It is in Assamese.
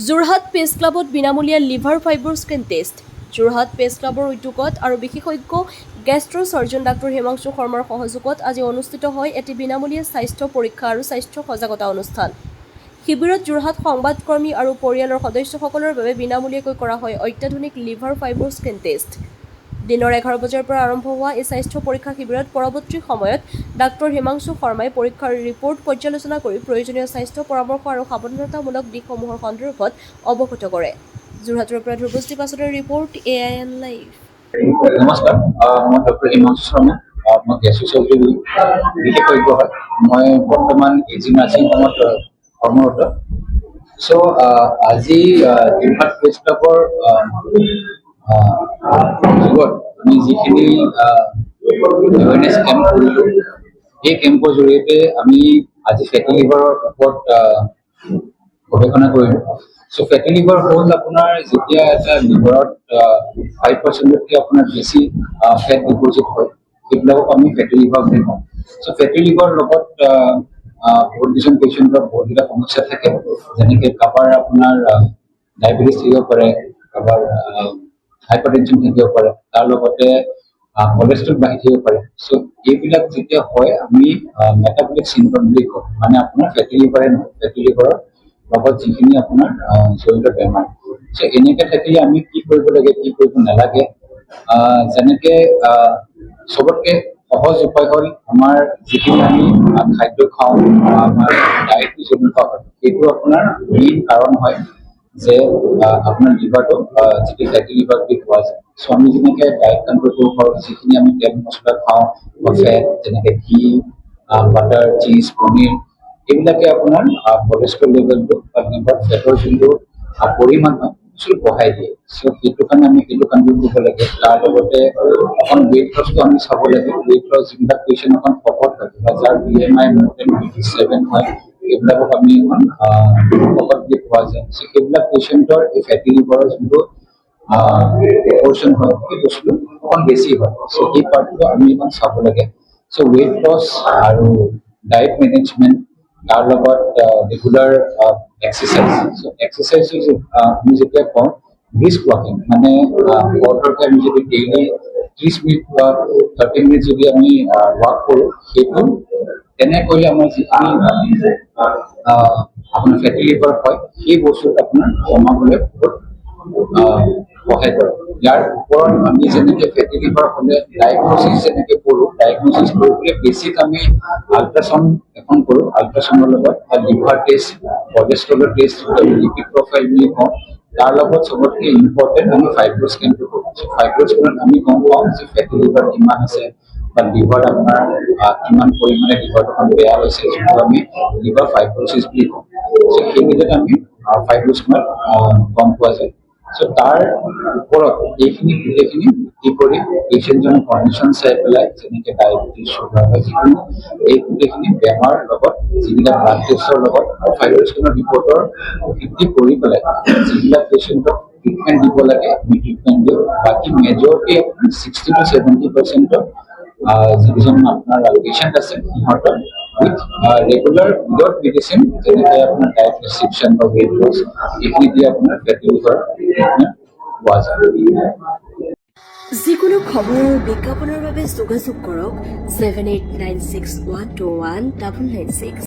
যোৰহাট প্ৰেছ ক্লাবত বিনামূলীয়া liver fibre screen test. Jorhat press ক্লাবৰ উদ্যোগত আৰু বিশেষজ্ঞ গেষ্ট্ৰ চাৰ্জন ডাক্তৰ হিমাংশু শৰ্মাৰ সহযোগত আজি অনুষ্ঠিত হয় এটি বিনামূলীয়া স্বাস্থ্য পৰীক্ষা আৰু স্বাস্থ্য সজাগতা অনুষ্ঠান। শিবিৰত যোৰহাট সংবাদকৰ্মী আৰু পৰিয়ালৰ সদস্যসকলৰ বাবে বিনামূলীয়াকৈ কৰা হয় অত্যাধুনিক লিভাৰ ফাইবাৰ স্ক্ৰীন টেষ্ট। দিনৰ 11 বজাৰ পৰা আৰম্ভ হোৱা এই স্বাস্থ্য পৰীক্ষা শিবিৰত পৰৱৰ্তী সময়ত ডাক্তৰ হিমাংশু শৰ্মাই পৰীক্ষাৰ ৰিপৰ্ট পৰ্যালোচনা কৰি প্ৰয়োজনীয় স্বাস্থ্য পৰামৰ্শ আৰু সাৱধানতামূলক দিশসমূহৰ সন্দৰ্ভত অৱগত কৰে। যোৰহাটৰ পৰা ধ্ৰুৱশ্ৰী পাছৰ ৰিপৰ্ট AIN লাইভ। নমস্কাৰ, মই ডক্টৰ হিমাংশু শৰ্মা। মই গেষ্ট্ৰ বিশেষজ্ঞ হয়। মই বৰ্তমান এজি নাৰ্ছিং হোমত কৰ্মৰত। আজি যোৰহাট প্ৰেছ ক্লাবৰ যুগত আমি যিখিনি এৱেৰনেছ কেম্প কৰিলোঁ, সেই কেম্পৰ জৰিয়তে আমি আজি ফেটি লিভাৰৰ ওপৰত গৱেষণা কৰিলোঁ। ফেটি লিভাৰ হ'ল আপোনাৰ যেতিয়া এটা লিভাৰত 5%তকৈ আপোনাৰ বেছি ফেট ডিপজিট হয়, সেইবিলাকক আমি ফেটি লিভাৰ বুলি কওঁ। ফেটি লিভাৰৰ লগত বহুত কিছুমান পেচেণ্টৰ বহুতকেইটা সমস্যা থাকে, যেনেকৈ কাৰোবাৰ আপোনাৰ ডায়েবেটিছ থাকিব পাৰে, কাৰোবাৰ হাইপাৰটেনশ্যন থাকিব পাৰে, তাৰ লগতে কলেষ্ট্ৰল বাঢ়ি থাকিব পাৰে। এইবিলাক যেতিয়া হয় আমি মেটাবলিক চিণ্ড্ৰম বুলি কওঁ, মানে আপোনাৰ ফেটি লিভাৰে নহয়, ফেটি লিভাৰৰ লগত যিখিনি আপোনাৰ জড়িত বেমাৰ। এনেকৈ থাকিলে আমি কি কৰিব লাগে, কি কৰিব নালাগে। যেনেকে চবতকে সহজ উপায় হ'ল আমাৰ যিখিনি আমি খাদ্য খাওঁ, আমাৰ ডায়েটটো যেনেকুৱা হয়, সেইটো আপোনাৰ মেইন কাৰণ হয় যে আপোনাৰ লিভাৰটো যিটো ফেটি লিভাৰ বুলি কোৱা যায়। আমি যেনেকে ডায়েট কণ্ট্ৰল কৰিব পাৰোঁ, যিখিনি আমি তেল মছলা খাওঁ বা ফেট যেনেকে ঘি, বাটাৰ, চীজ, পনীৰ, এইবিলাকে আপোনাৰ কলেষ্ট্ৰল লেভেলটো বা লিভাৰ ফেটৰ যোনটো পৰিমাণ হয় বঢ়াই দিয়ে। সেইটো কাৰণে আমি সেইটো কণ্ট্ৰল কৰিব লাগে। তাৰ লগতে অকণ ৱেইট লছটো আমি চাব লাগে। ৱেইট লছ যিবিলাক পেচেণ্ট অকণ শকত হয় বা যাৰ BMI more than 27 হয়, এইবিলাকক আমি অকণ শকত বুলি কোৱা যায়। সেইবিলাক পেচেণ্টৰ এই ফেটি লিভাৰৰ যোনটো প্ৰপৰ্চন হয়, সেই বস্তুটো অকণ বেছি হয়। এই পাৰ্টটো আমি অকণ চাব লাগে। ৱেইট লছ আৰু ডায়েট মেনেজমেণ্ট, তাৰ লগত ৰেগুলাৰ এক্সাৰচাইজ। এক্সাৰচাইজ আমি যেতিয়া কওঁ ব্ৰিস্ক ৱাকিং, মানে বৰ্তৰকে আমি যদি ডেইলি 30 মিনিট বা 30 মিনিট যদি আমি ৱাক কৰোঁ, সেইটো তেনে কৰিলে আমাৰ যিখিনি আপোনাৰ ফেটি লিভাৰ হয়, সেই বস্তুটো আপোনাৰ কমাবলৈ বহুত সহায় কৰে। ইয়াৰ ওপৰত আমি যেনেকে ফেটি লিভাৰ হ'লে ডায়েগনচিছ যেনেকে কৰোঁ, ডায়েগনচিছ কৰিবলৈ বেছিক আমি আল্ট্ৰাচাউণ্ড এখন কৰোঁ। আল্ট্ৰাচাউণ্ডৰ লগত লিভাৰ টেষ্ট, কলেষ্ট্ৰলৰ টেষ্ট, লিপিড প্ৰফাইল বুলি কওঁ। তাৰ লগত চবতকে ইম্পৰ্টেণ্ট আমি ফাইব্ৰ স্কেনটো কৰোঁ। ফাইব্ৰ স্কেনত আমি গম পাওঁ যে ফেটি লিভাৰ কিমান আছে বা লিভাৰ আপোনাৰ কিমান পৰিমাণে লিভাৰটো বেয়া হৈছে, যোনটো আমি লিভাৰ ফাইব্ৰচিছ বুলি কওঁ। সেইকেইটাত আমি ফাইব্ৰ স্কেনত গম পোৱা যায়। তাৰ ওপৰত এইখিনি গোটেইখিনি ভিত্তি কৰি পেচেণ্টজনৰ কণ্ডিশ্যন চাই পেলাই, যেনেকে ডায়েবেটিছ, চুগাৰ বা যিকোনো এই গোটেইখিনি বেমাৰৰ লগত যিবিলাক ব্লাড টেষ্টৰ লগত ফাইব্ৰ স্কেনৰ ৰিপৰ্টৰ ভিত্তি কৰি পেলাই যিবিলাক পেচেণ্টক ট্ৰিটমেণ্ট দিব লাগে আমি ট্ৰিটমেণ্ট দিওঁ। বাকী মেজৰিটি আপোনাৰ 60 to 70% যিজন আপোনাৰ পেচেণ্ট আছে, সিহঁতৰ উইথ ৰেগুলাৰ উইদাউট মেডিচিন, যেনেকৈ আপোনাৰ ডায়েট ৰেষ্ট্ৰিকশ্যন বা ৱেইট লছ, এইখিনি দিয়ে আপোনাৰ ফেটি লিভাৰ ট্ৰিটমেণ্ট পোৱা যায়। যিকোনো খবৰ আৰু বিজ্ঞাপনৰ বাবে যোগাযোগ কৰক 7896121996।